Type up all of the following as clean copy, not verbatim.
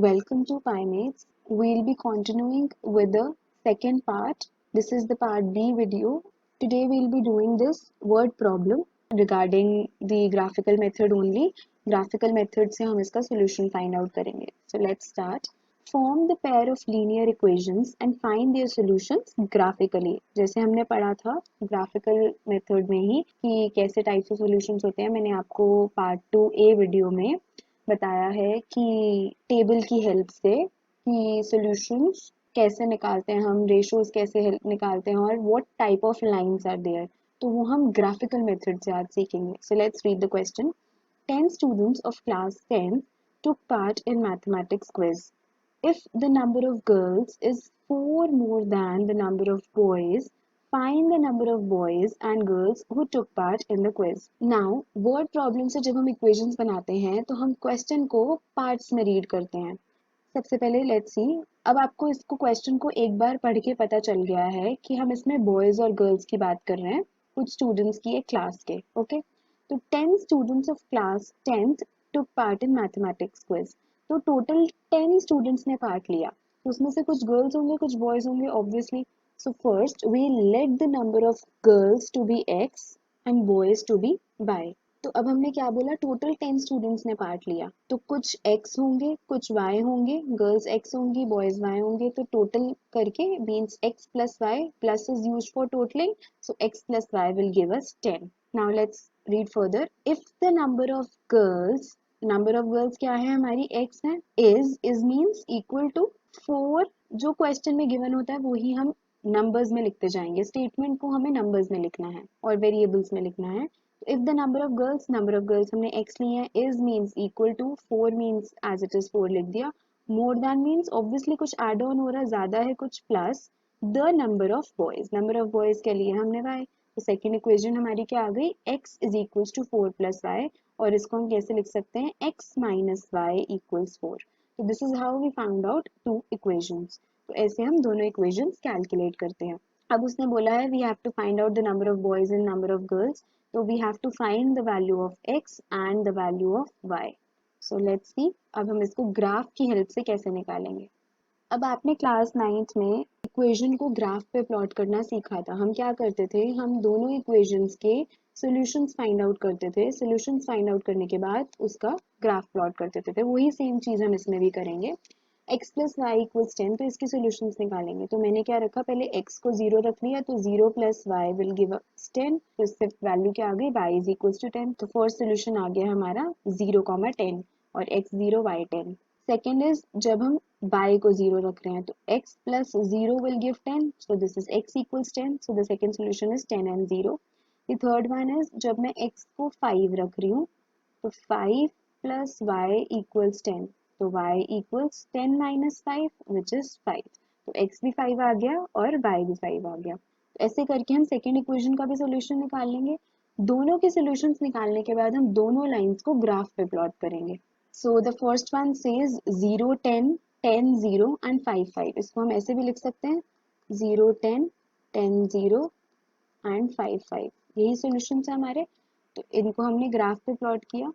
Welcome to PyMates. We'll be continuing with the second part. This is the part B video. Today we'll be doing this word problem regarding the graphical method only. Graphical method से हम इसका solution find out करेंगे. So let's start. Form the pair of linear equations and find their solutions graphically. जैसे हमने पढ़ा था graphical method में ही कि कैसे types of solutions होते हैं. मैंने आपको part 2A वीडियो में बताया है कि टेबल की हेल्प से कि सॉल्यूशंस कैसे निकालते हैं हम, रेशियोज कैसे निकालते हैं और what type of lines are there, तो वो हम ग्राफिकल मेथड से आज सीखेंगे. So let's read the question. 10 students of class 10 took part in mathematics quiz. If the number of girls is 4 more than the number of boys, find the number of boys and girls who took part in the quiz. Now, word problem से जब हम equations बनाते हैं तो हम question को parts में read करते हैं. सबसे पहले let's see. अब आपको इसको question को एक बार पढ़ के पता चल गया है कि हम इसमें boys और girls की बात कर रहे हैं, कुछ students की एक class के. Okay? तो 10 students of class 10th took part in mathematics quiz. तो टोटल 10 स्टूडेंट्स ने पार्ट लिया, तो उसमें से कुछ गर्ल्स होंगे कुछ बॉयज होंगे obviously. So first we let the number of girls to be x and boys to be y. तो अब हमने क्या बोला, टोटल 10 स्टूडेंट्स ने पार्ट लिया, तो कुछ एक्स होंगे कुछ वाई होंगे, गर्ल्स एक्स होंगी बॉयज वाई होंगे, तो टोटल करके means x plus y, plus is used for totalling, so x plus y will give us 10. Now let's read further. If the number of girls क्या है हमारी x है, is means equal to 4. जो question में given होता है वही हम नंबर्स में लिखते जाएंगे, स्टेटमेंट को हमें नंबर्स में लिखना है और वेरिएबल्स में लिखना है. If the number of girls हमने x ली है, is means equal to 4 means as it is 4 लिख दिया, more than means obviously कुछ add on हो रहा है, ज्यादा है कुछ, plus the number of boys के लिए हमने y. तो सेकेंड इक्वेशन हमारी क्या आ गई, x is equals to 4 plus y, और इसको हम कैसे लिख सकते हैं, x माइनस वाई इक्वल्स 4. तो this is how we found out two equations. तो ऐसे हम दोनों इक्वेशंस कैलकुलेट करते हैं. अब उसने बोला है we have to find out the number of boys and number of girls, तो we have to find the value of x and the value of y. So let's see अब हम इसको ग्राफ की हेल्प से कैसे निकालेंगे. अब आपने क्लास 9th में इक्वेशन को ग्राफ पे प्लॉट करना सीखा था. हम क्या करते थे, हम दोनों इक्वेशंस के सॉल्यूशंस फाइंड आउट करते थे, सॉल्यूशंस फाइंड आउट करने के बाद उसका ग्राफ प्लॉट करते थे. वही सेम चीज हम इसमें भी करेंगे. x प्लस वाई इक्वल्स 10, तो इसके सॉल्यूशंस निकालेंगे. तो मैंने क्या रखा, पहले x को 0 रख लिया, तो 0 plus y will give us 10. तो इससे वैल्यू क्या आ गई, y इज इक्वल्स टू 10. तो फर्स्ट सॉल्यूशन आ गया हमारा 0, 10 और x 0 y 10. सेकेंड इज जब हम y को 0 रख रहे हैं, तो x plus 0 will give 10, so this is x equals 10. So the second solution is 10 and 0. The third one is जब मैं x को 5 रख रही हूँ, तो 5 प्लस y इक्वल्स 10, तो y equals 10 minus 5 which is 5. तो x भी 5 आ गया और y भी 5 आ गया. तो ऐसे करके हम सेकेंड इक्वेशन का भी सोल्यूशन निकाल लेंगे. दोनों के सोल्यूशंस निकालने के बाद हम दोनों लाइंस को ग्राफ पे प्लॉट करेंगे. So the first one says 0, 10, 10, 0 and 5, 5. इसको हम ऐसे भी लिख सकते हैं 0, 10, 10, 0 and 5, 5. यही सॉल्यूशन है हमारे. तो इनको हमने ग्राफ पे प्लॉट किया.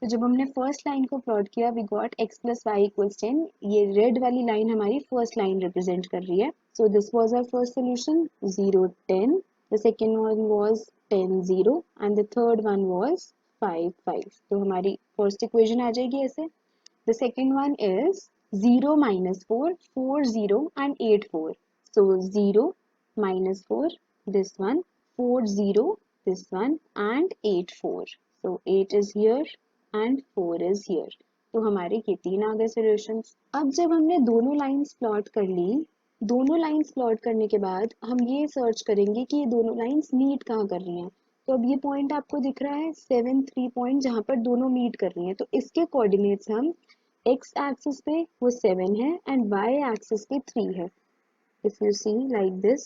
तो जब हमने फर्स्ट लाइन को प्लॉट किया, we got x plus y equals 10. ये रेड वाली लाइन हमारी फर्स्ट लाइन रिप्रेजेंट कर रही है. So this was our first solution 0, 10. The second one was 10, 0 and the third one was 5, 5. तो हमारी फर्स्ट इक्वेशन आ जाएगी ऐसे. The second one is 0 minus 4, 4, 0 and 8, 4. So 0 minus 4, this one, 4, 0, this one and 8, 4. So 8 is here and 4 is here. तो हमारे ये तीन आ गए सॉल्यूशंस. अब जब हमने दोनों लाइंस प्लॉट कर ली, दोनों लाइंस प्लॉट करने के बाद हम ये सर्च करेंगे कि ये दोनों लाइंस मीट कहाँ कर रही हैं. तो अब ये पॉइंट आपको दिख रहा है 7, 3 पॉइंट जहाँ पर दोनों मीट कर रही हैं. तो इसके कोऑर्डिनेट्स हम x एक्सिस पे वो 7 है एंड y एक्सिस पे 3 है. If you see like this,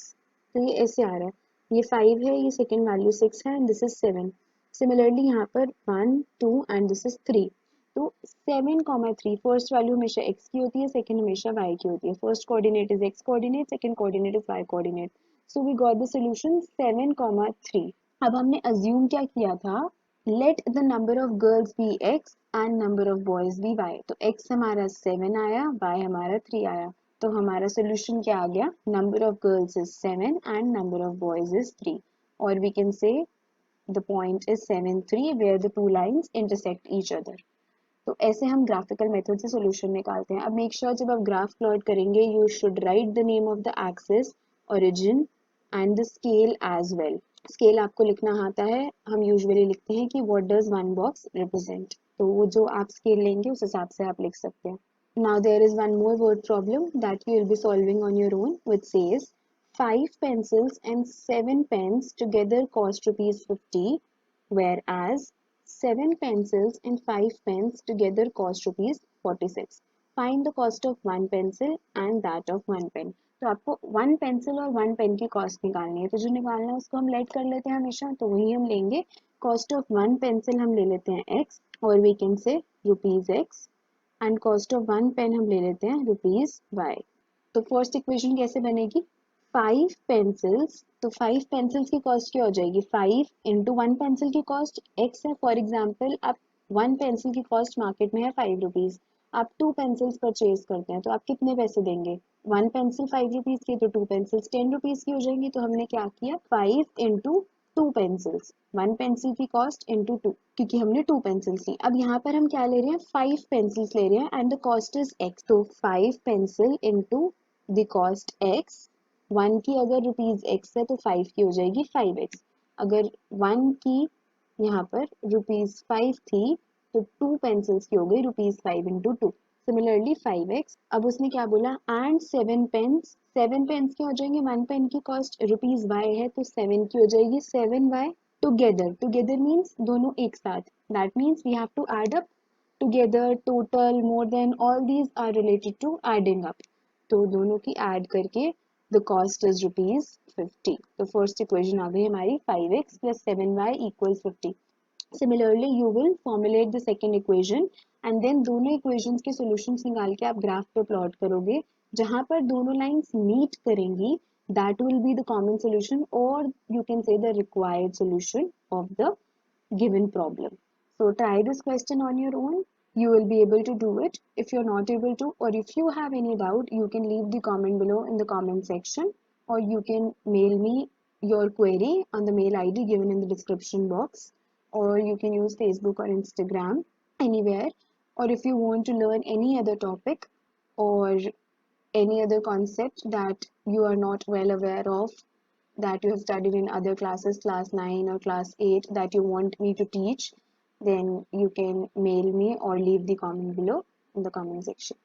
तो ये ऐसे आ रहा है, ये 5 है, ये सेकंड वैल्यू 6 है एंड दिस इज 7. सिमिलरली यहाँ पर 1, 2 एंड दिस इज 3. तो 7, 3 फर्स्ट वैल्यू हमेशा x की होती है, सेकंड हमेशा y की होती है. First coordinate is x coordinate, second coordinate is y coordinate. So we got the solution 7, 3. अब हमने अज्यूम क्या किया था let the number of girls be x and number of boys be y। तो x हमारा 7 आया, y हमारा 3 आया, तो हमारा सोल्यूशन क्या आ गया, number of girls is 7 and number of boys is 3, और we can say the point is 7 3 where the two lines intersect each other. तो ऐसे हम ग्राफिकल मेथड से सॉल्यूशन निकालते हैं। अब मेक श्योर जब आप ग्राफ प्लॉट करेंगे you should write the name of the axis, origin and the scale as well. Scale आपको लिखना आता है, हम यूजुअली लिखते हैं कि what does one box represent, तो वो जो आप स्केल लेंगे उस हिसाब से आप लिख सकते हैं। Now there is one more word problem that you will be solving on your own, which says 5 pencils and 7 pens together cost rupees 50, whereas 7 pencils and 5 pens together cost rupees 46. Find the cost of one pencil and that of one pen. तो आपको one pencil और one pen की cost निकालनी है, तो जो निकालना है उसको हम लेट कर लेते हैं हमेशा, तो वही हम लेंगे। कॉस्ट ऑफ वन पेंसिल हम ले लेते हैं x, और we can say rupees x, and cost of one pen हम ले लेते हैं रुपीज y। तो फर्स्ट इक्वेशन कैसे बनेगी, 5 पेंसिल्स, तो 5 पेंसिल्स की कॉस्ट क्या हो जाएगी, 5 इंटू वन पेंसिल की कॉस्ट x है। फॉर एग्जाम्पल आप वन पेंसिल की कॉस्ट मार्केट में है 5 रुपीज, आप 2 पेंसिल्स परचेज करते हैं तो आप कितने पैसे देंगे, वन पेंसिल 5 रुपीज की, तो 2 पेंसिल्स 10 रुपीज की हो जाएंगी। तो हमने क्या किया, 5 इंटू 2 पेंसिल्स, वन पेंसिल की कॉस्ट इंटू 2, क्योंकि हमने 2 पेंसिल्स ली। अब यहाँ पर हम क्या ले रहे हैं, 5 पेंसिल्स ले रहे हैं and the cost is x, तो 5 pencil into the cost x, one की अगर रुपीज x है तो 5 की हो जाएगी 5x। अगर वन की यहाँ पर रुपीज 5 थी तो 2 पेंसिल्स की हो गई रुपीज 5 इंटू 2, सिमिलरली 5x। अब उसने क्या बोला, एंड 7 पेन्स, 7 पेन्स क्या हो जाएंगे, वन पेन की कॉस्ट रुपीज y है तो 7 की हो जाएगी 7y टुगेदर, टुगेदर मीन्स दोनों एक साथ, that means we have to add up together, total, more than, all these are related to adding up, तो दोनों की ऐड करके द कॉस्ट इज रुपीज 50। तो फर्स्ट इक्वेशन आ गई हमारी 5x plus 7y equals 50। Similarly, you will formulate the second equation and then दोनों equations के solutions निकाल के आप ग्राफ पे प्लॉट करोगे, जहां पर दोनों लाइंस मीट करेंगी that will be the common solution, or you can say the required solution of the given problem. So try this question on your own. You will be able to do it. If you're not able to, or if you have any doubt, you can leave the comment below in the comment section, or you can mail me your query on the mail ID given in the description box, or you can use Facebook or Instagram, anywhere. Or if you want to learn any other topic or any other concept that you are not well aware of, that you have studied in other classes, class 9 or class 8, that you want me to teach, then you can mail me or leave the comment below in the comment section.